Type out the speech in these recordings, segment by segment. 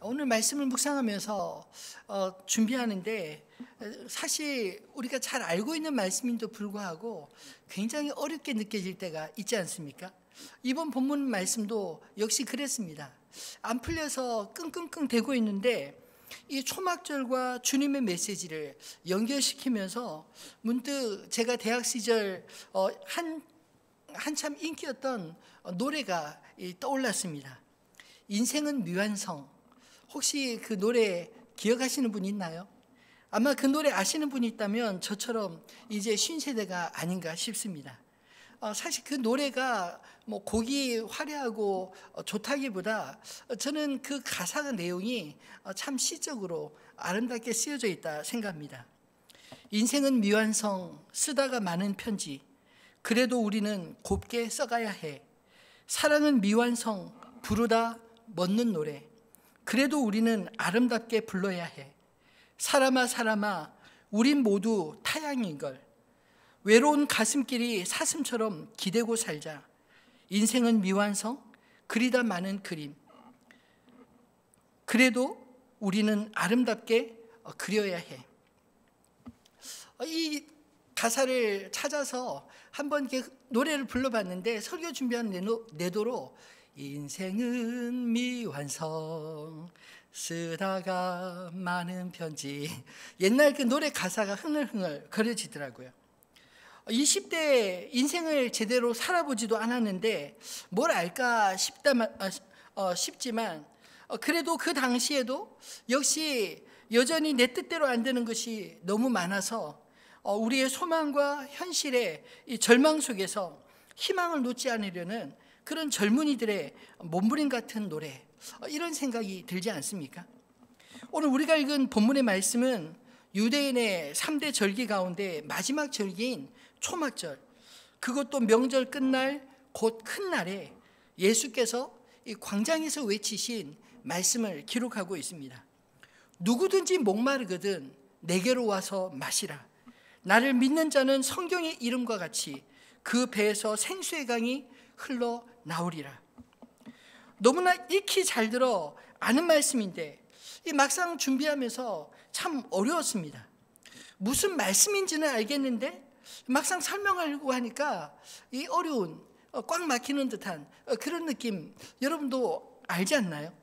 오늘 말씀을 묵상하면서 준비하는데 사실 우리가 잘 알고 있는 말씀인데도 불구하고 굉장히 어렵게 느껴질 때가 있지 않습니까? 이번 본문 말씀도 역시 그랬습니다. 안 풀려서 끙끙끙 대고 있는데 이 초막절과 주님의 메시지를 연결시키면서 문득 제가 대학 시절 한참 인기였던 노래가 떠올랐습니다. 인생은 미완성. 혹시 그 노래 기억하시는 분 있나요? 아마 그 노래 아시는 분이 있다면 저처럼 이제 신세대가 아닌가 싶습니다. 사실 그 노래가 뭐 곡이 화려하고 좋다기보다 저는 그 가사 내용이 참 시적으로 아름답게 쓰여져 있다 생각합니다. 인생은 미완성, 쓰다가 많은 편지, 그래도 우리는 곱게 써가야 해. 사랑은 미완성, 부르다 멎는 노래, 그래도 우리는 아름답게 불러야 해. 사람아 사람아, 우린 모두 타향인걸. 외로운 가슴길이 사슴처럼 기대고 살자. 인생은 미완성, 그리다 많은 그림, 그래도 우리는 아름답게 그려야 해. 이 가사를 찾아서 한번 노래를 불러봤는데 설교 준비한 내도로 인생은 미완성, 쓰다가 많은 편지, 옛날 그 노래 가사가 흥얼흥얼 거려지더라고요. 20대 인생을 제대로 살아보지도 않았는데 뭘 알까 싶지만 그래도 그 당시에도 역시 여전히 내 뜻대로 안 되는 것이 너무 많아서 우리의 소망과 현실의 이 절망 속에서 희망을 놓지 않으려는 그런 젊은이들의 몸부림 같은 노래, 이런 생각이 들지 않습니까? 오늘 우리가 읽은 본문의 말씀은 유대인의 3대 절기 가운데 마지막 절기인 초막절, 그것도 명절 끝날 곧 큰 날에 예수께서 이 광장에서 외치신 말씀을 기록하고 있습니다. 누구든지 목마르거든 내게로 와서 마시라. 나를 믿는 자는 성경의 이름과 같이 그 배에서 생수의 강이 흘러나오리라. 너무나 익히 잘 들어 아는 말씀인데 이 막상 준비하면서 참 어려웠습니다. 무슨 말씀인지는 알겠는데 막상 설명하려고 하니까 이 어려운, 꽉 막히는 듯한 그런 느낌, 여러분도 알지 않나요?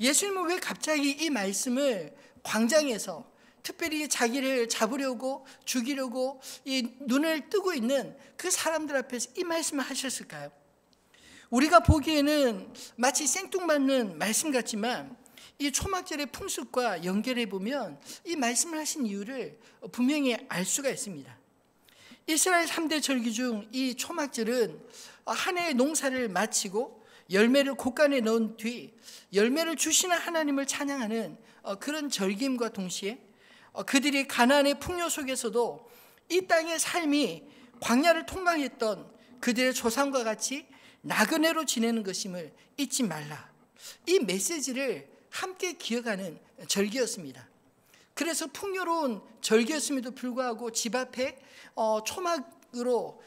예수님은 왜 갑자기 이 말씀을 광장에서 특별히 자기를 잡으려고 죽이려고 이 눈을 뜨고 있는 그 사람들 앞에서 이 말씀을 하셨을까요? 우리가 보기에는 마치 생뚱맞는 말씀 같지만 이 초막절의 풍습과 연결해 보면 이 말씀을 하신 이유를 분명히 알 수가 있습니다. 이스라엘 3대 절기 중 이 초막절은 한 해의 농사를 마치고 열매를 곡간에 넣은 뒤 열매를 주시는 하나님을 찬양하는 그런 절기임과 동시에 그들이 가나안의 풍요 속에서도 이 땅의 삶이 광야를 통과했던 그들의 조상과 같이 나그네로 지내는 것임을 잊지 말라. 이 메시지를 함께 기억하는 절기였습니다. 그래서 풍요로운 절기였음에도 불구하고 집 앞에 초막으로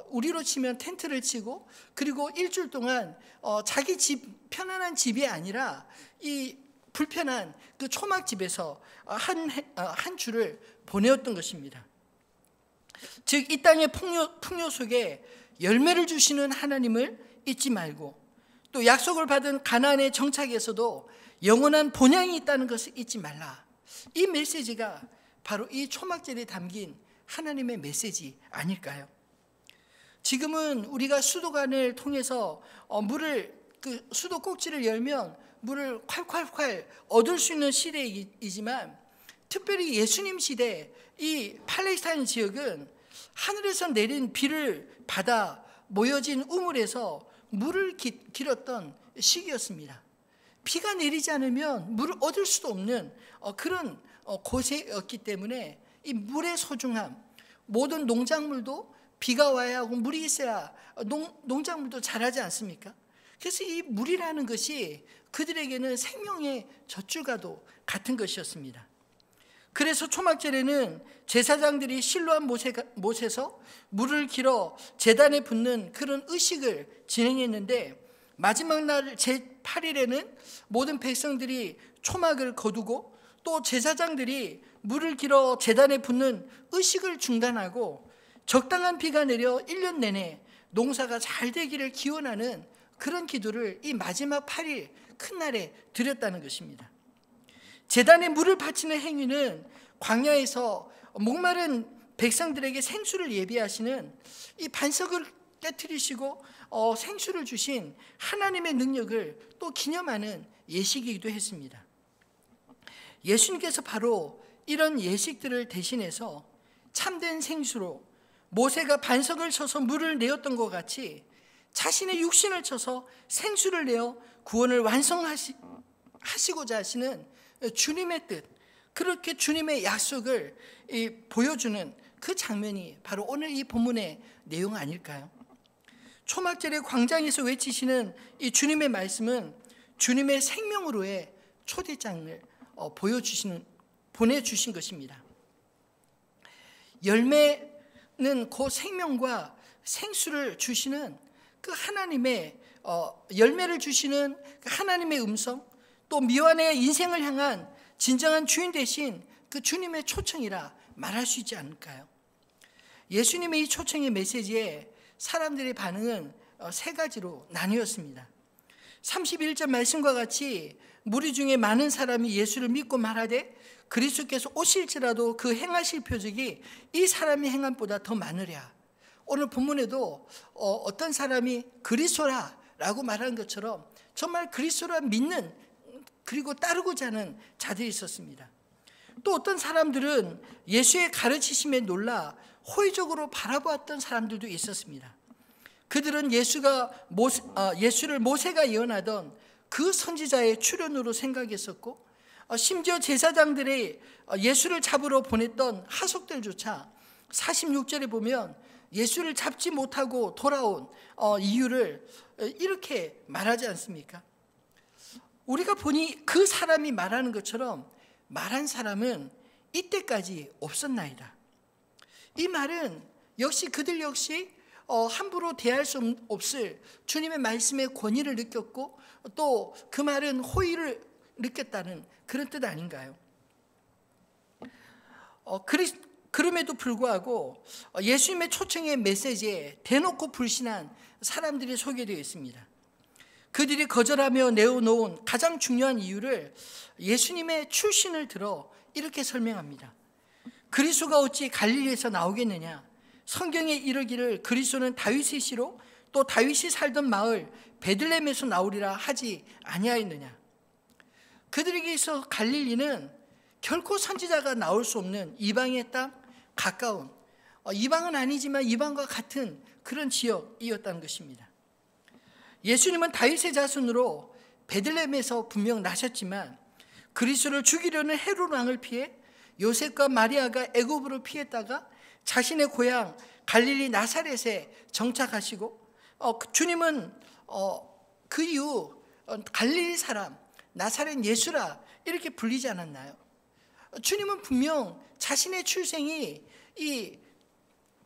우리로 치면 텐트를 치고 그리고 일주일 동안 자기 집, 편안한 집이 아니라 이 불편한 그 초막집에서 한 주를 보내었던 것입니다. 즉 이 땅의 풍요 속에 열매를 주시는 하나님을 잊지 말고 또 약속을 받은 가나안의 정착에서도 영원한 본향이 있다는 것을 잊지 말라. 이 메시지가 바로 이 초막절에 담긴 하나님의 메시지 아닐까요? 지금은 우리가 수도관을 통해서 그 수도 꼭지를 열면 물을 콸콸콸 얻을 수 있는 시대이지만 특별히 예수님 시대 이 팔레스타인 지역은 하늘에서 내린 비를 받아 모여진 우물에서 물을 길었던 시기였습니다. 비가 내리지 않으면 물을 얻을 수도 없는 그런 곳이었기 때문에 이 물의 소중함, 모든 농작물도 비가 와야 하고 물이 있어야 농작물도 자라지 않습니까? 그래서 이 물이라는 것이 그들에게는 생명의 젖줄과도 같은 것이었습니다. 그래서 초막절에는 제사장들이 실로암 못에서 물을 길어 제단에 붓는 그런 의식을 진행했는데 마지막 날 제8일에는 모든 백성들이 초막을 거두고 또 제사장들이 물을 길어 제단에 붓는 의식을 중단하고 적당한 비가 내려 1년 내내 농사가 잘 되기를 기원하는 그런 기도를 이 마지막 8일 큰 날에 드렸다는 것입니다. 제단에 물을 바치는 행위는 광야에서 목마른 백성들에게 생수를 예비하시는 이 반석을 깨트리시고 생수를 주신 하나님의 능력을 또 기념하는 예식이기도 했습니다. 예수님께서 바로 이런 예식들을 대신해서 참된 생수로 모세가 반석을 쳐서 물을 내었던 것 같이 자신의 육신을 쳐서 생수를 내어 구원을 완성하시고자 하시는 주님의 뜻, 그렇게 주님의 약속을 보여주는 그 장면이 바로 오늘 이 본문의 내용 아닐까요? 초막절의 광장에서 외치시는 이 주님의 말씀은 주님의 생명으로의 초대장을 보내주신 것입니다. 열매는 그 생명과 생수를 주시는 그 하나님의 열매를 주시는 그 하나님의 음성, 또 미완의 인생을 향한 진정한 주인 되신 그 주님의 초청이라 말할 수 있지 않을까요? 예수님의 이 초청의 메시지에 사람들의 반응은 세 가지로 나뉘었습니다. 31절 말씀과 같이 무리 중에 많은 사람이 예수를 믿고 말하되 그리스도께서 오실지라도 그 행하실 표적이 이 사람의 행함보다 더 많으랴. 오늘 본문에도 어떤 사람이 그리스도라라고 말하는 것처럼 정말 그리스도라 믿는 그리고 따르고자 하는 자들이 있었습니다. 또 어떤 사람들은 예수의 가르치심에 놀라 호의적으로 바라보았던 사람들도 있었습니다. 그들은 예수를 모세가 예언하던 그 선지자의 출현으로 생각했었고, 심지어 제사장들의 예수를 잡으러 보냈던 하속들조차 46절에 보면 예수를 잡지 못하고 돌아온 이유를 이렇게 말하지 않습니까? 우리가 보니 그 사람이 말하는 것처럼 말한 사람은 이때까지 없었나이다. 이 말은 역시 그들 역시 함부로 대할 수 없을 주님의 말씀의 권위를 느꼈고 또 그 말은 호의를 느꼈다는 그런 뜻 아닌가요? 그럼에도 불구하고 예수님의 초청의 메시지에 대놓고 불신한 사람들이 소개되어 있습니다. 그들이 거절하며 내어놓은 가장 중요한 이유를 예수님의 출신을 들어 이렇게 설명합니다. 그리스도가 어찌 갈릴리에서 나오겠느냐? 성경에 이르기를 그리스도는 다윗의 씨로 또 다윗이 살던 마을 베들레헴에서 나오리라 하지 아니하였느냐? 그들에게 있어 갈릴리는 결코 선지자가 나올 수 없는 이방의 땅, 가까운 이방은 아니지만 이방과 같은 그런 지역이었다는 것입니다. 예수님은 다윗의 자손으로 베들레헴에서 분명 나셨지만 그리스도를 죽이려는 헤롯 왕을 피해 요셉과 마리아가 애굽으로 피했다가 자신의 고향 갈릴리 나사렛에 정착하시고 주님은 그 이후 갈릴리 사람 나사렛 예수라 이렇게 불리지 않았나요? 주님은 분명 자신의 출생이 이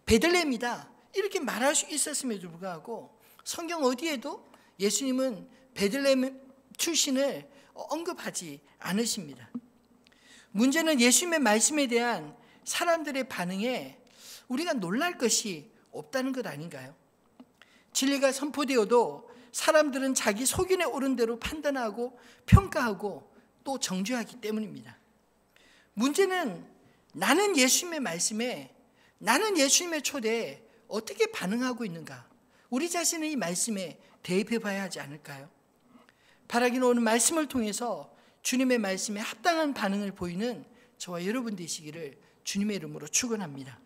베들레헴이다 이렇게 말할 수 있었음에도 불구하고 성경 어디에도 예수님은 베들레헴 출신을 언급하지 않으십니다. 문제는 예수님의 말씀에 대한 사람들의 반응에 우리가 놀랄 것이 없다는 것 아닌가요? 진리가 선포되어도 사람들은 자기 속인에 오른 대로 판단하고 평가하고 또 정죄하기 때문입니다. 문제는 나는 예수님의 말씀에, 나는 예수님의 초대에 어떻게 반응하고 있는가? 우리 자신의 이 말씀에 대입해 봐야 하지 않을까요? 바라기는 오늘 말씀을 통해서 주님의 말씀에 합당한 반응을 보이는 저와 여러분 되시기를 주님의 이름으로 축원합니다.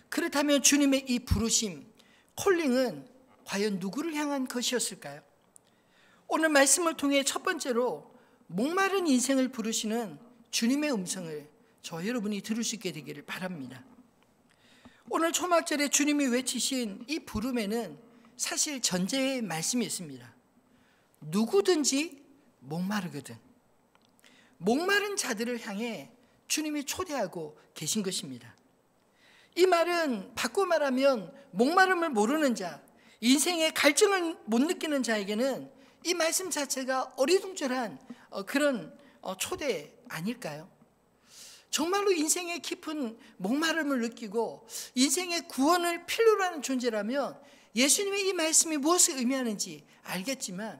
그렇다면 주님의 이 부르심, 콜링은 과연 누구를 향한 것이었을까요? 오늘 말씀을 통해 첫 번째로 목마른 인생을 부르시는 주님의 음성을 저와 여러분이 들을 수 있게 되기를 바랍니다. 오늘 초막절에 주님이 외치신 이 부름에는 사실 전제의 말씀이 있습니다. 누구든지 목마르거든. 목마른 자들을 향해 주님이 초대하고 계신 것입니다. 이 말은 바꿔 말하면 목마름을 모르는 자, 인생의 갈증을 못 느끼는 자에게는 이 말씀 자체가 어리둥절한 그런 초대 아닐까요? 정말로 인생의 깊은 목마름을 느끼고 인생의 구원을 필요로 하는 존재라면 예수님의 이 말씀이 무엇을 의미하는지 알겠지만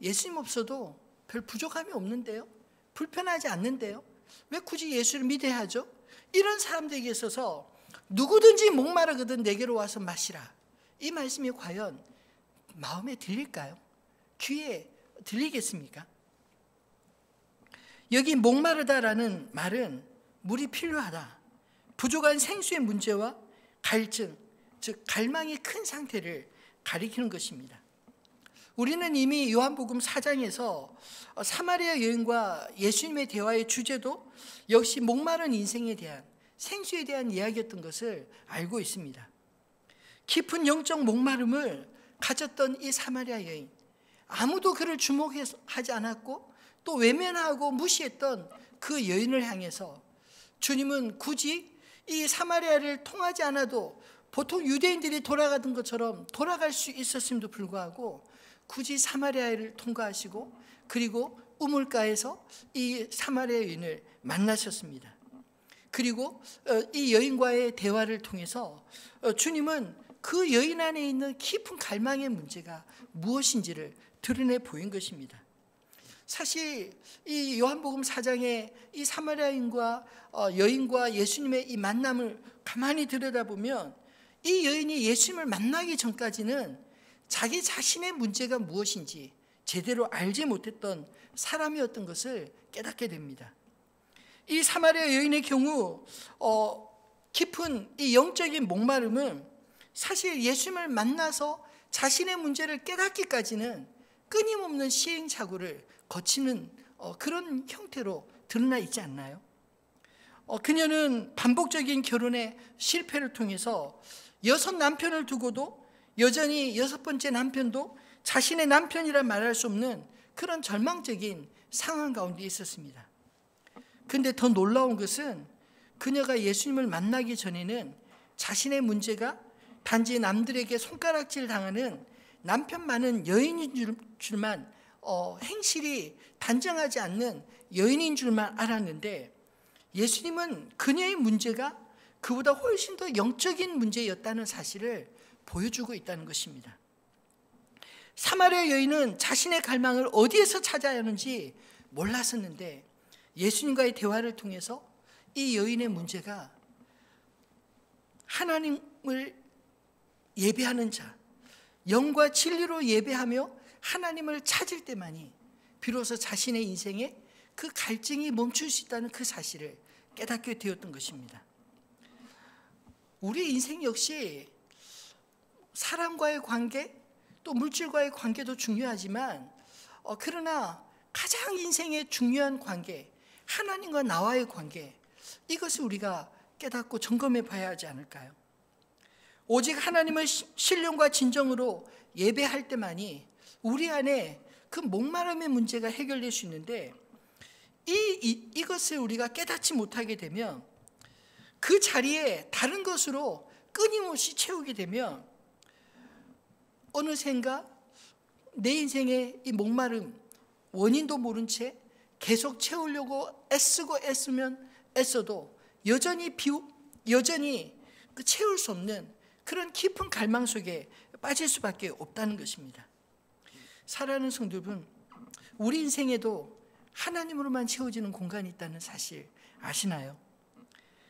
예수님 없어도 별 부족함이 없는데요? 불편하지 않는데요? 왜 굳이 예수를 믿어야 하죠? 이런 사람들에게 있어서 누구든지 목마르거든 내게로 와서 마시라. 이 말씀이 과연 마음에 들릴까요? 귀에 들리겠습니까? 여기 목마르다라는 말은 물이 필요하다, 부족한 생수의 문제와 갈증, 즉 갈망이 큰 상태를 가리키는 것입니다. 우리는 이미 요한복음 4장에서 사마리아 여인과 예수님의 대화의 주제도 역시 목마른 인생에 대한, 생수에 대한 이야기였던 것을 알고 있습니다. 깊은 영적 목마름을 가졌던 이 사마리아 여인, 아무도 그를 주목하지 않았고 또 외면하고 무시했던 그 여인을 향해서 주님은 굳이 이 사마리아를 통하지 않아도 보통 유대인들이 돌아가던 것처럼 돌아갈 수 있었음에도 불구하고 굳이 사마리아를 통과하시고 그리고 우물가에서 이 사마리아 여인을 만나셨습니다. 그리고 이 여인과의 대화를 통해서 주님은 그 여인 안에 있는 깊은 갈망의 문제가 무엇인지를 드러내 보인 것입니다. 사실 이 요한복음 4장의 이 사마리아인과 여인과 예수님의 이 만남을 가만히 들여다보면 이 여인이 예수님을 만나기 전까지는 자기 자신의 문제가 무엇인지 제대로 알지 못했던 사람이었던 것을 깨닫게 됩니다. 이 사마리아 여인의 경우 깊은 이 영적인 목마름은 사실 예수님을 만나서 자신의 문제를 깨닫기까지는 끊임없는 시행착오를 거치는 그런 형태로 드러나 있지 않나요? 그녀는 반복적인 결혼의 실패를 통해서 6 남편을 두고도 여전히 6번째 남편도 자신의 남편이라 말할 수 없는 그런 절망적인 상황 가운데 있었습니다. 그런데 더 놀라운 것은 그녀가 예수님을 만나기 전에는 자신의 문제가 단지 남들에게 손가락질 당하는 남편 많은 여인인 줄만 행실이 단정하지 않는 여인인 줄만 알았는데 예수님은 그녀의 문제가 그보다 훨씬 더 영적인 문제였다는 사실을 보여주고 있다는 것입니다. 사마리아 여인은 자신의 갈망을 어디에서 찾아야 하는지 몰랐었는데 예수님과의 대화를 통해서 이 여인의 문제가 하나님을 예배하는 자, 영과 진리로 예배하며 하나님을 찾을 때만이 비로소 자신의 인생에 그 갈증이 멈출 수 있다는 그 사실을 깨닫게 되었던 것입니다. 우리 인생 역시 사람과의 관계, 또 물질과의 관계도 중요하지만 그러나 가장 인생의 중요한 관계, 하나님과 나와의 관계, 이것을 우리가 깨닫고 점검해 봐야 하지 않을까요? 오직 하나님을 신령과 진정으로 예배할 때만이 우리 안에 그 목마름의 문제가 해결될 수 있는데 이것을 우리가 깨닫지 못하게 되면 그 자리에 다른 것으로 끊임없이 채우게 되면 어느샌가 내 인생의 이 목마름 원인도 모른 채 계속 채우려고 애써도 여전히 채울 수 없는 그런 깊은 갈망 속에 빠질 수밖에 없다는 것입니다. 사랑하는 성도 여러분, 우리 인생에도 하나님으로만 채워지는 공간이 있다는 사실 아시나요?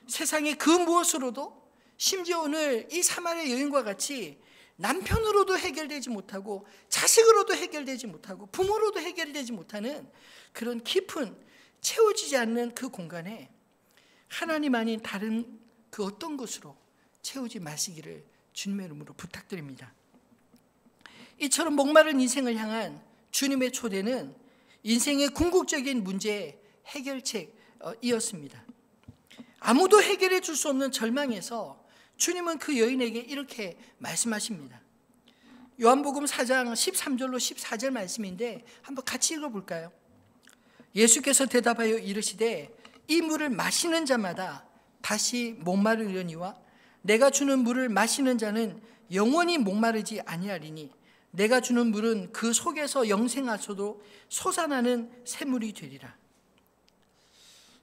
세상의 그 무엇으로도, 심지어 오늘 이 사마리아 여인과 같이 남편으로도 해결되지 못하고 자식으로도 해결되지 못하고 부모로도 해결되지 못하는 그런 깊은 채워지지 않는 그 공간에 하나님 아닌 다른 그 어떤 것으로 채우지 마시기를 주님의 이름으로 부탁드립니다. 이처럼 목마른 인생을 향한 주님의 초대는 인생의 궁극적인 문제의 해결책이었습니다. 아무도 해결해 줄 수 없는 절망에서 주님은 그 여인에게 이렇게 말씀하십니다. 요한복음 4장 13절로 14절 말씀인데 한번 같이 읽어볼까요? 예수께서 대답하여 이르시되 이 물을 마시는 자마다 다시 목마르려니와 내가 주는 물을 마시는 자는 영원히 목마르지 아니하리니 내가 주는 물은 그 속에서 영생하소도 솟아나는 샘물이 되리라.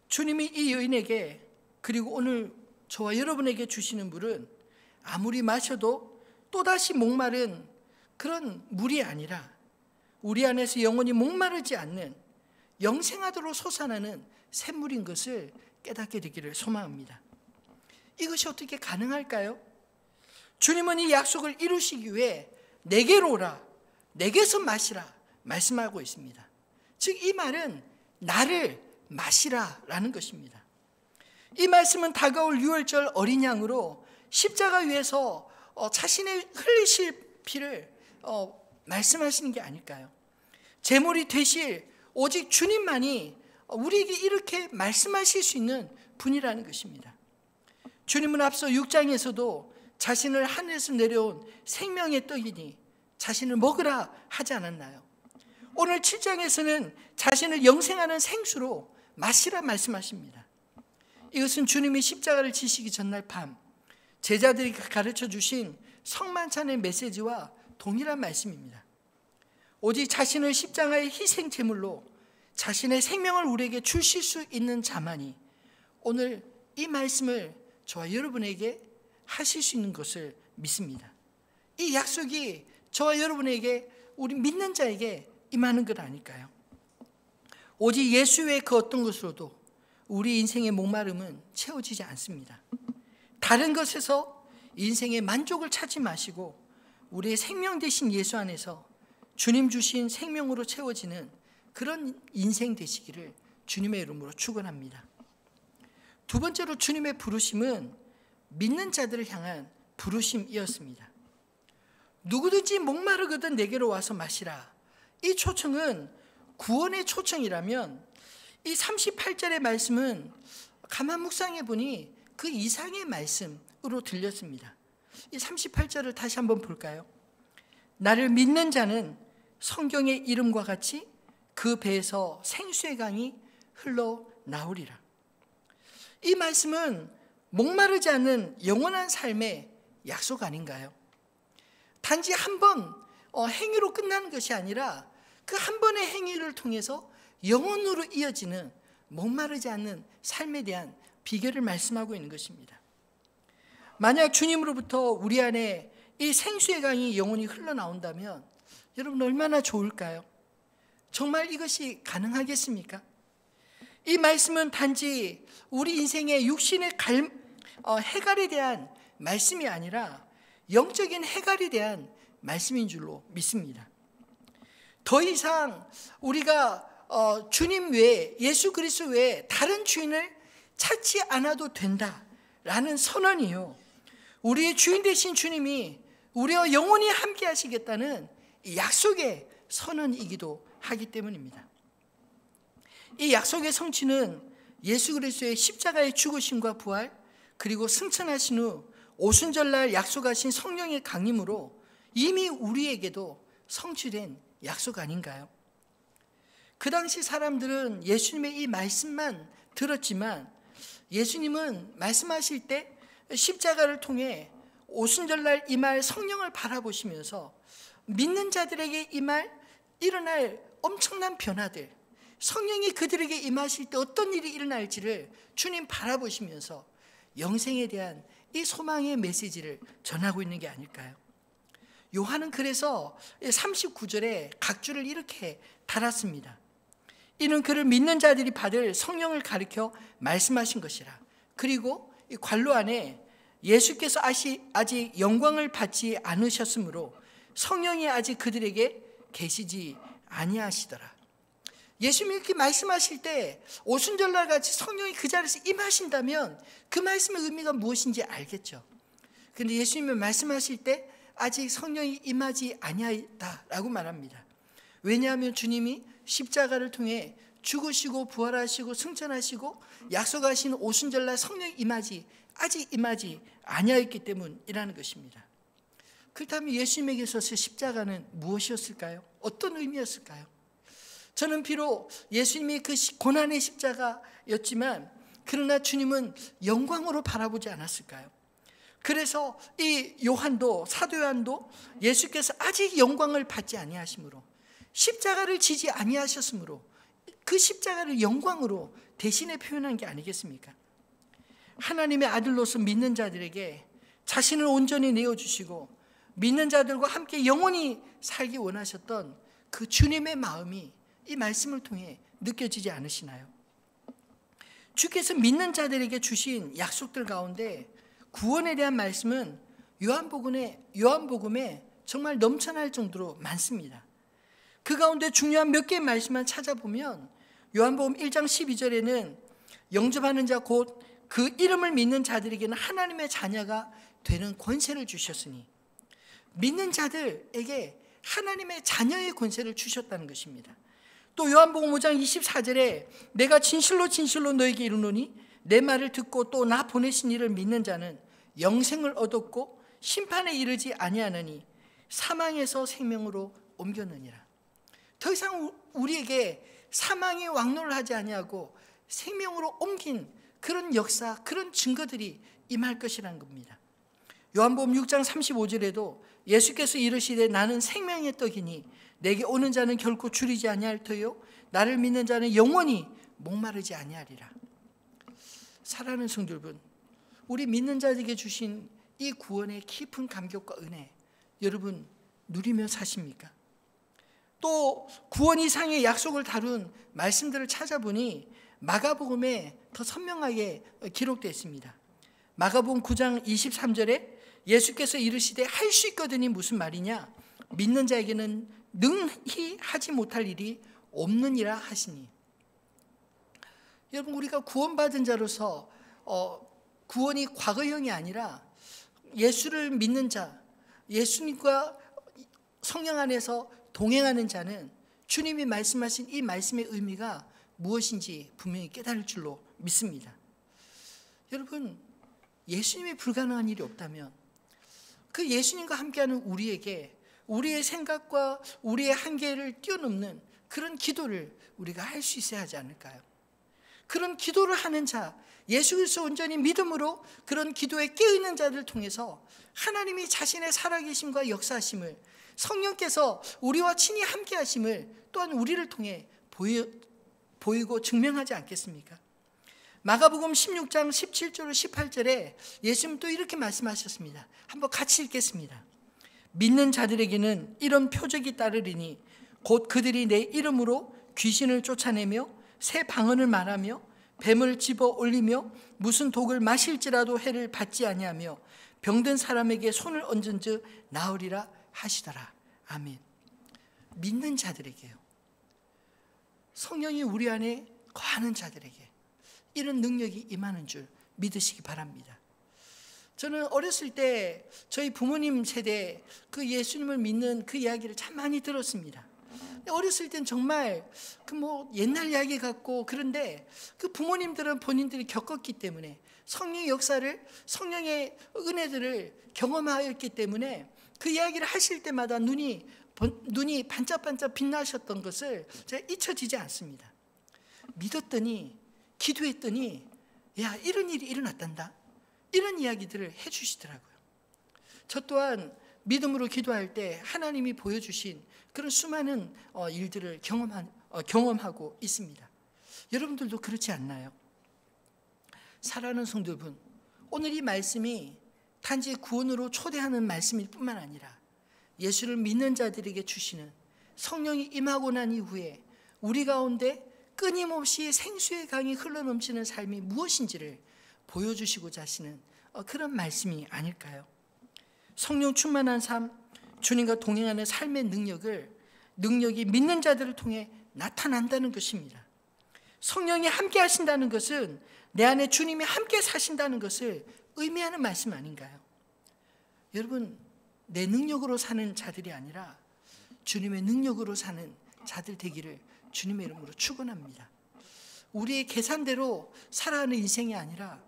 주님이 이 여인에게 그리고 오늘 저와 여러분에게 주시는 물은 아무리 마셔도 또다시 목마른 그런 물이 아니라 우리 안에서 영원히 목마르지 않는 영생하도록 솟아나는 샘물인 것을 깨닫게 되기를 소망합니다. 이것이 어떻게 가능할까요? 주님은 이 약속을 이루시기 위해 내게로 오라, 내게서 마시라 말씀하고 있습니다. 즉 이 말은 나를 마시라라는 것입니다. 이 말씀은 다가올 유월절 어린 양으로 십자가 위에서 자신의 흘리실 피를 말씀하시는 게 아닐까요? 제물이 되실 오직 주님만이 우리에게 이렇게 말씀하실 수 있는 분이라는 것입니다. 주님은 앞서 6장에서도 자신을 하늘에서 내려온 생명의 떡이니 자신을 먹으라 하지 않았나요? 오늘 7장에서는 자신을 영생하는 생수로 마시라 말씀하십니다. 이것은 주님이 십자가를 지시기 전날 밤 제자들이 가르쳐 주신 성만찬의 메시지와 동일한 말씀입니다. 오직 자신을 십자가의 희생 제물로 자신의 생명을 우리에게 주실 수 있는 자만이 오늘 이 말씀을 저와 여러분에게 하실 수 있는 것을 믿습니다. 이 약속이 저와 여러분에게 우리 믿는 자에게 임하는 것 아닐까요? 오직 예수 외에 그 어떤 것으로도 우리 인생의 목마름은 채워지지 않습니다. 다른 것에서 인생의 만족을 찾지 마시고 우리의 생명 되신 예수 안에서 주님 주신 생명으로 채워지는 그런 인생 되시기를 주님의 이름으로 축원합니다. 두 번째로 주님의 부르심은 믿는 자들을 향한 부르심이었습니다. 누구든지 목마르거든 내게로 와서 마시라. 이 초청은 구원의 초청이라면 이 38절의 말씀은 가만 묵상해 보니 그 이상의 말씀으로 들렸습니다. 이 38절을 다시 한번 볼까요? 나를 믿는 자는 성경의 이름과 같이 그 배에서 생수의 강이 흘러나오리라. 이 말씀은 목마르지 않는 영원한 삶의 약속 아닌가요? 단지 한 번 행위로 끝나는 것이 아니라 그 한 번의 행위를 통해서 영원으로 이어지는 목마르지 않는 삶에 대한 비결을 말씀하고 있는 것입니다. 만약 주님으로부터 우리 안에 이 생수의 강이 영원히 흘러나온다면 여러분 얼마나 좋을까요? 정말 이것이 가능하겠습니까? 이 말씀은 단지 우리 인생의 육신의 해갈에 대한 말씀이 아니라 영적인 해갈에 대한 말씀인 줄로 믿습니다. 더 이상 우리가 주님 외에 예수 그리스도 외에 다른 주인을 찾지 않아도 된다라는 선언이요. 우리의 주인 되신 주님이 우리와 영원히 함께 하시겠다는 약속의 선언이기도 하기 때문입니다. 이 약속의 성취는 예수 그리스도의 십자가의 죽으심과 부활 그리고 승천하신 후 오순절날 약속하신 성령의 강림으로 이미 우리에게도 성취된 약속 아닌가요? 그 당시 사람들은 예수님의 이 말씀만 들었지만 예수님은 말씀하실 때 십자가를 통해 오순절날 임할 성령을 바라보시면서 믿는 자들에게 일어날 엄청난 변화들, 성령이 그들에게 임하실 때 어떤 일이 일어날지를 주님 바라보시면서 영생에 대한 이 소망의 메시지를 전하고 있는 게 아닐까요? 요한은 그래서 39절에 각주를 이렇게 달았습니다. 이는 그를 믿는 자들이 받을 성령을 가리켜 말씀하신 것이라. 그리고 이 관로 안에 예수께서 아직 영광을 받지 않으셨으므로 성령이 아직 그들에게 계시지 아니하시더라. 예수님이 이렇게 말씀하실 때 오순절날 같이 성령이 그 자리에서 임하신다면 그 말씀의 의미가 무엇인지 알겠죠. 그런데 예수님이 말씀하실 때 아직 성령이 임하지 아니하다라고 말합니다. 왜냐하면 주님이 십자가를 통해 죽으시고 부활하시고 승천하시고 약속하신 오순절날 성령이 아직 임하지 아니하였기 때문이라는 것입니다. 그렇다면 예수님에게 있어서 십자가는 무엇이었을까요? 어떤 의미였을까요? 저는 비록 예수님이 그 고난의 십자가였지만 그러나 주님은 영광으로 바라보지 않았을까요? 그래서 이 요한도, 사도 요한도 예수께서 아직 영광을 받지 아니하심으로, 십자가를 지지 아니하셨으므로 그 십자가를 영광으로 대신에 표현한 게 아니겠습니까? 하나님의 아들로서 믿는 자들에게 자신을 온전히 내어주시고 믿는 자들과 함께 영원히 살기 원하셨던 그 주님의 마음이 이 말씀을 통해 느껴지지 않으시나요? 주께서 믿는 자들에게 주신 약속들 가운데 구원에 대한 말씀은 요한복음에 정말 넘쳐날 정도로 많습니다. 그 가운데 중요한 몇 개의 말씀만 찾아보면 요한복음 1장 12절에는 영접하는 자 곧 그 이름을 믿는 자들에게는 하나님의 자녀가 되는 권세를 주셨으니, 믿는 자들에게 하나님의 자녀의 권세를 주셨다는 것입니다. 또 요한복음 5장 24절에 내가 진실로 진실로 너에게 이르노니 내 말을 듣고 또 나 보내신 이를 믿는 자는 영생을 얻었고 심판에 이르지 아니하느니 사망에서 생명으로 옮겼느니라. 더 이상 우리에게 사망이 왕노를 하지 아니하고 생명으로 옮긴 그런 역사, 그런 증거들이 임할 것이라는 겁니다. 요한복음 6장 35절에도 예수께서 이르시되 나는 생명의 떡이니 내게 오는 자는 결코 줄이지 아니할 터요 나를 믿는 자는 영원히 목마르지 아니하리라. 사랑하는 성도 여러분, 우리 믿는 자에게 주신 이 구원의 깊은 감격과 은혜, 여러분 누리며 사십니까? 또 구원 이상의 약속을 다룬 말씀들을 찾아보니 마가복음에 더 선명하게 기록되어 있습니다. 마가복음 9장 23절에 예수께서 이르시되 할 수 있거든이 무슨 말이냐? 믿는 자에게는 능히 하지 못할 일이 없느니라 하시니. 여러분, 우리가 구원받은 자로서 구원이 과거형이 아니라 예수를 믿는 자, 예수님과 성령 안에서 동행하는 자는 주님이 말씀하신 이 말씀의 의미가 무엇인지 분명히 깨달을 줄로 믿습니다. 여러분, 예수님이 불가능한 일이 없다면 그 예수님과 함께하는 우리에게 우리의 생각과 우리의 한계를 뛰어넘는 그런 기도를 우리가 할 수 있어야 하지 않을까요? 그런 기도를 하는 자, 예수 그리스도 온전히 믿음으로 그런 기도에 깨어있는 자들을 통해서 하나님이 자신의 살아계심과 역사하심을, 성령께서 우리와 친히 함께하심을 또한 우리를 통해 보이고 증명하지 않겠습니까? 마가복음 16장 17절 18절에 예수님 또 이렇게 말씀하셨습니다. 한번 같이 읽겠습니다. 믿는 자들에게는 이런 표적이 따르리니 곧 그들이 내 이름으로 귀신을 쫓아내며 새 방언을 말하며 뱀을 집어 올리며 무슨 독을 마실지라도 해를 받지 아니하며 병든 사람에게 손을 얹은즉 나으리라 하시더라. 아멘. 믿는 자들에게요. 성령이 우리 안에 거하는 자들에게 이런 능력이 임하는 줄 믿으시기 바랍니다. 저는 어렸을 때 저희 부모님 세대 그 예수님을 믿는 그 이야기를 참 많이 들었습니다. 어렸을 땐 정말 옛날 이야기 같고, 그런데 그 부모님들은 본인들이 겪었기 때문에 성령의 역사를, 성령의 은혜들을 경험하였기 때문에 그 이야기를 하실 때마다 눈이 반짝반짝 빛나셨던 것을 제가 잊혀지지 않습니다. 믿었더니, 기도했더니 야, 이런 일이 일어났단다, 이런 이야기들을 해주시더라고요. 저 또한 믿음으로 기도할 때 하나님이 보여주신 그런 수많은 일들을 경험하고 있습니다. 여러분들도 그렇지 않나요? 사랑하는 성도 여러분, 오늘 이 말씀이 단지 구원으로 초대하는 말씀일 뿐만 아니라 예수를 믿는 자들에게 주시는 성령이 임하고 난 이후에 우리 가운데 끊임없이 생수의 강이 흘러넘치는 삶이 무엇인지를 보여주시고자 하시는 그런 말씀이 아닐까요? 성령 충만한 삶, 주님과 동행하는 삶의 능력이 믿는 자들을 통해 나타난다는 것입니다. 성령이 함께 하신다는 것은 내 안에 주님이 함께 사신다는 것을 의미하는 말씀 아닌가요? 여러분, 내 능력으로 사는 자들이 아니라 주님의 능력으로 사는 자들 되기를 주님의 이름으로 축원합니다. 우리의 계산대로 살아가는 인생이 아니라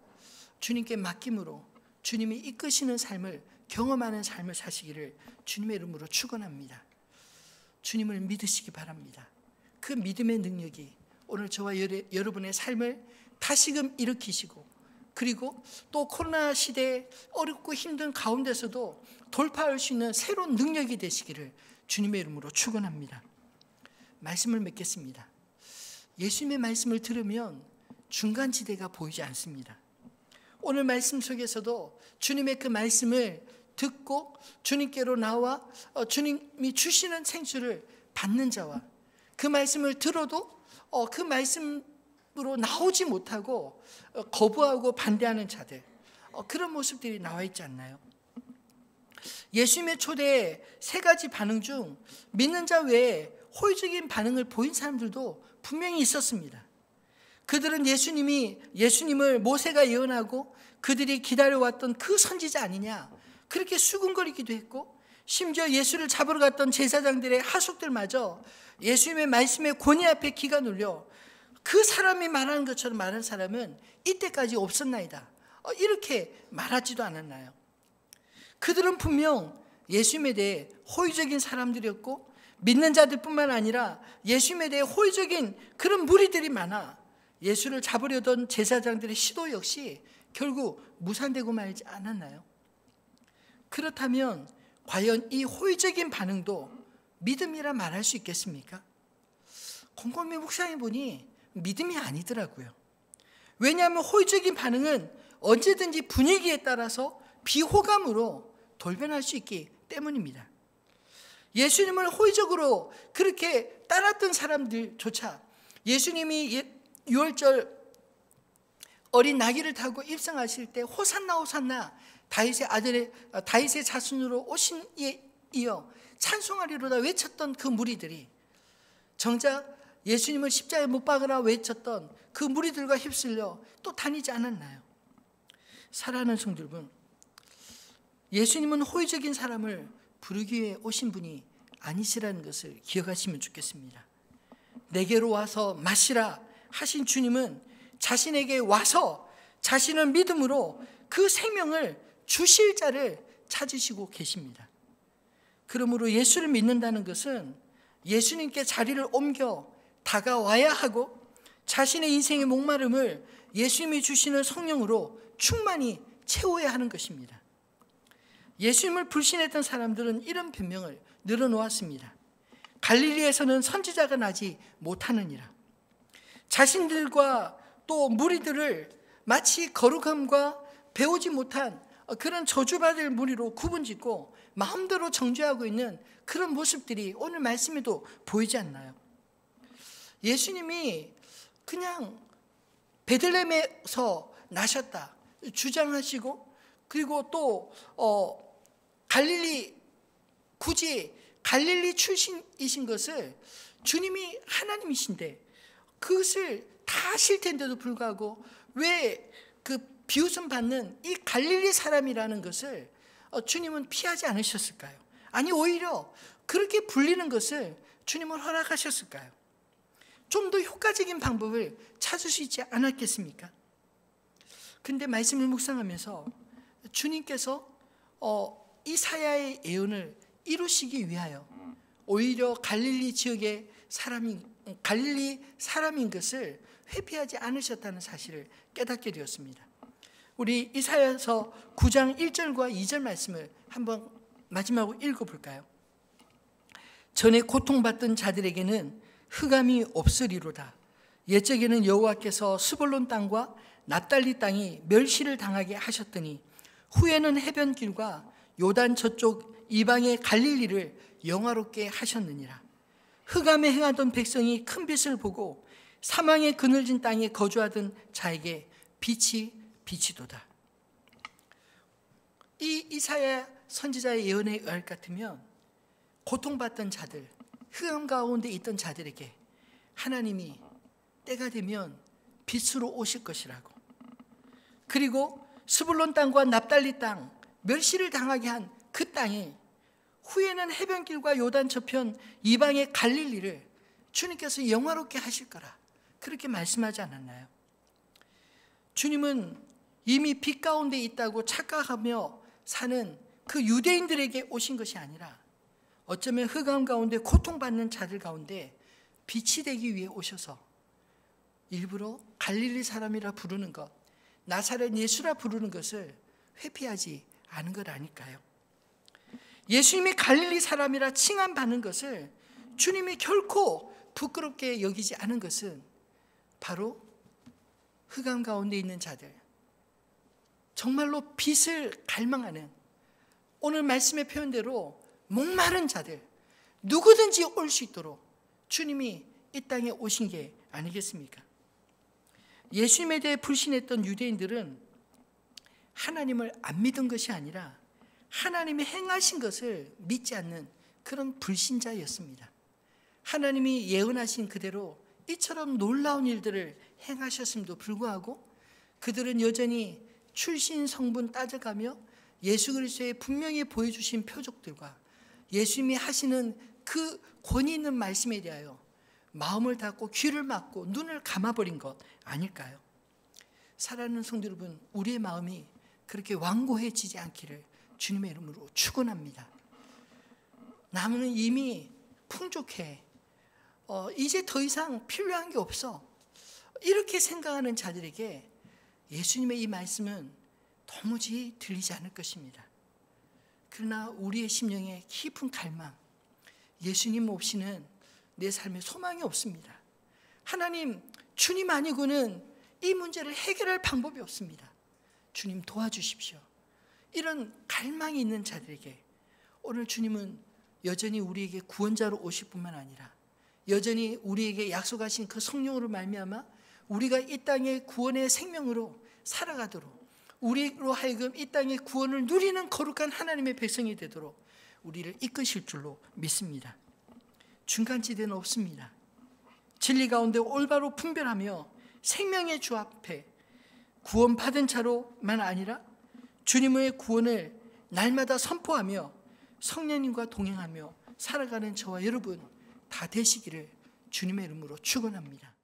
주님께 맡김으로 주님이 이끄시는 삶을 경험하는 삶을 사시기를 주님의 이름으로 축원합니다. 주님을 믿으시기 바랍니다. 그 믿음의 능력이 오늘 저와 여러분의 삶을 다시금 일으키시고 그리고 또 코로나 시대 어렵고 힘든 가운데서도 돌파할 수 있는 새로운 능력이 되시기를 주님의 이름으로 축원합니다. 말씀을 맺겠습니다. 예수님의 말씀을 들으면 중간지대가 보이지 않습니다. 오늘 말씀 속에서도 주님의 그 말씀을 듣고 주님께로 나와 주님이 주시는 생수를 받는 자와 그 말씀을 들어도 그 말씀으로 나오지 못하고 거부하고 반대하는 자들, 그런 모습들이 나와 있지 않나요? 예수님의 초대에 세 가지 반응 중 믿는 자 외에 호의적인 반응을 보인 사람들도 분명히 있었습니다. 그들은 예수님을 모세가 예언하고 그들이 기다려왔던 그 선지자 아니냐, 그렇게 수군거리기도 했고, 심지어 예수를 잡으러 갔던 제사장들의 하속들마저 예수님의 말씀에 권위 앞에 기가 눌려 그 사람이 말하는 것처럼 말한 사람은 이때까지 없었나이다, 이렇게 말하지도 않았나요? 그들은 분명 예수님에 대해 호의적인 사람들이었고, 믿는 자들뿐만 아니라 예수님에 대해 호의적인 그런 무리들이 많아 예수를 잡으려던 제사장들의 시도 역시 결국 무산되고 말지 않았나요? 그렇다면 과연 이 호의적인 반응도 믿음이라 말할 수 있겠습니까? 곰곰이 묵상해 보니 믿음이 아니더라고요. 왜냐하면 호의적인 반응은 언제든지 분위기에 따라서 비호감으로 돌변할 수 있기 때문입니다. 예수님을 호의적으로 그렇게 따랐던 사람들조차 예수님이 유월절 어린 나귀를 타고 입성하실 때 호산나 호산나 다윗의 자손으로 오신 이에 이어 찬송하리로다 외쳤던 그 무리들이 정작 예수님을 십자가에 못 박으라 외쳤던 그 무리들과 휩쓸려 또 다니지 않았나요? 사랑하는 성도 여러분, 예수님은 호의적인 사람을 부르기 위해 오신 분이 아니시라는 것을 기억하시면 좋겠습니다. 내게로 와서 마시라 하신 주님은 자신에게 와서 자신을 믿음으로 그 생명을 주실 자를 찾으시고 계십니다. 그러므로 예수를 믿는다는 것은 예수님께 자리를 옮겨 다가와야 하고, 자신의 인생의 목마름을 예수님이 주시는 성령으로 충만히 채워야 하는 것입니다. 예수님을 불신했던 사람들은 이런 변명을 늘어놓았습니다. 갈릴리에서는 선지자가 나지 못하느니라. 자신들과 또 무리들을 마치 거룩함과 배우지 못한 그런 저주받을 무리로 구분짓고 마음대로 정죄하고 있는 그런 모습들이 오늘 말씀에도 보이지 않나요? 예수님이 그냥 베들레헴에서 나셨다 주장하시고, 그리고 또 굳이 갈릴리 출신이신 것을, 주님이 하나님이신데 그것을 다 아실 텐데도 불구하고 왜 그 비웃음 받는 이 갈릴리 사람이라는 것을 주님은 피하지 않으셨을까요? 아니, 오히려 그렇게 불리는 것을 주님은 허락하셨을까요? 좀 더 효과적인 방법을 찾을 수 있지 않았겠습니까? 근데 말씀을 묵상하면서 주님께서 이사야의 예언을 이루시기 위하여 오히려 갈릴리 지역의 갈릴리 사람인 것을 회피하지 않으셨다는 사실을 깨닫게 되었습니다. 우리 이사야서 9장 1절과 2절 말씀을 한번 마지막으로 읽어볼까요? 전에 고통받던 자들에게는 흑암이 없으리로다. 옛적에는 여호와께서 스불론 땅과 납달리 땅이 멸시를 당하게 하셨더니 후에는 해변길과 요단 저쪽 이방의 갈릴리를 영화롭게 하셨느니라. 흑암에 행하던 백성이 큰 빛을 보고 사망의 그늘진 땅에 거주하던 자에게 빛이 비치도다. 이 이사야 선지자의 예언에 의할 같으면 고통받던 자들, 흑암 가운데 있던 자들에게 하나님이 때가 되면 빛으로 오실 것이라고, 그리고 스불론 땅과 납달리 땅, 멸시를 당하게 한 그 땅이 후에는 해변길과 요단 저편 이방의 갈릴리를 주님께서 영화롭게 하실 거라, 그렇게 말씀하지 않았나요? 주님은 이미 빛 가운데 있다고 착각하며 사는 그 유대인들에게 오신 것이 아니라 어쩌면 흑암 가운데 고통받는 자들 가운데 빛이 되기 위해 오셔서 일부러 갈릴리 사람이라 부르는 것, 나사렛 예수라 부르는 것을 회피하지 않은 것 아닐까요? 예수님이 갈릴리 사람이라 칭함받는 것을 주님이 결코 부끄럽게 여기지 않은 것은 바로 흑암 가운데 있는 자들, 정말로 빛을 갈망하는, 오늘 말씀의 표현대로 목마른 자들, 누구든지 올 수 있도록 주님이 이 땅에 오신 게 아니겠습니까? 예수님에 대해 불신했던 유대인들은 하나님을 안 믿은 것이 아니라 하나님이 행하신 것을 믿지 않는 그런 불신자였습니다. 하나님이 예언하신 그대로 이처럼 놀라운 일들을 행하셨음에도 불구하고 그들은 여전히 출신 성분 따져가며 예수 그리스도의 분명히 보여주신 표적들과 예수님이 하시는 그 권위 있는 말씀에 대하여 마음을 닫고 귀를 막고 눈을 감아버린 것 아닐까요? 사랑하는 성도 여러분, 우리의 마음이 그렇게 완고해지지 않기를 주님의 이름으로 축원합니다. 나무는 이미 풍족해, 이제 더 이상 필요한 게 없어, 이렇게 생각하는 자들에게 예수님의 이 말씀은 도무지 들리지 않을 것입니다. 그러나 우리의 심령에 깊은 갈망, 예수님 없이는 내 삶에 소망이 없습니다. 하나님, 주님 아니고는 이 문제를 해결할 방법이 없습니다. 주님 도와주십시오. 이런 갈망이 있는 자들에게 오늘 주님은 여전히 우리에게 구원자로 오실 뿐만 아니라 여전히 우리에게 약속하신 그 성령으로 말미암아 우리가 이 땅의 구원의 생명으로 살아가도록, 우리로 하여금 이 땅의 구원을 누리는 거룩한 하나님의 백성이 되도록 우리를 이끄실 줄로 믿습니다. 중간지대는 없습니다. 진리 가운데 올바로 분별하며 생명의 주 앞에 구원받은 자로만 아니라 주님의 구원을 날마다 선포하며 성령님과 동행하며 살아가는 저와 여러분 다 되시기를 주님의 이름으로 축원합니다.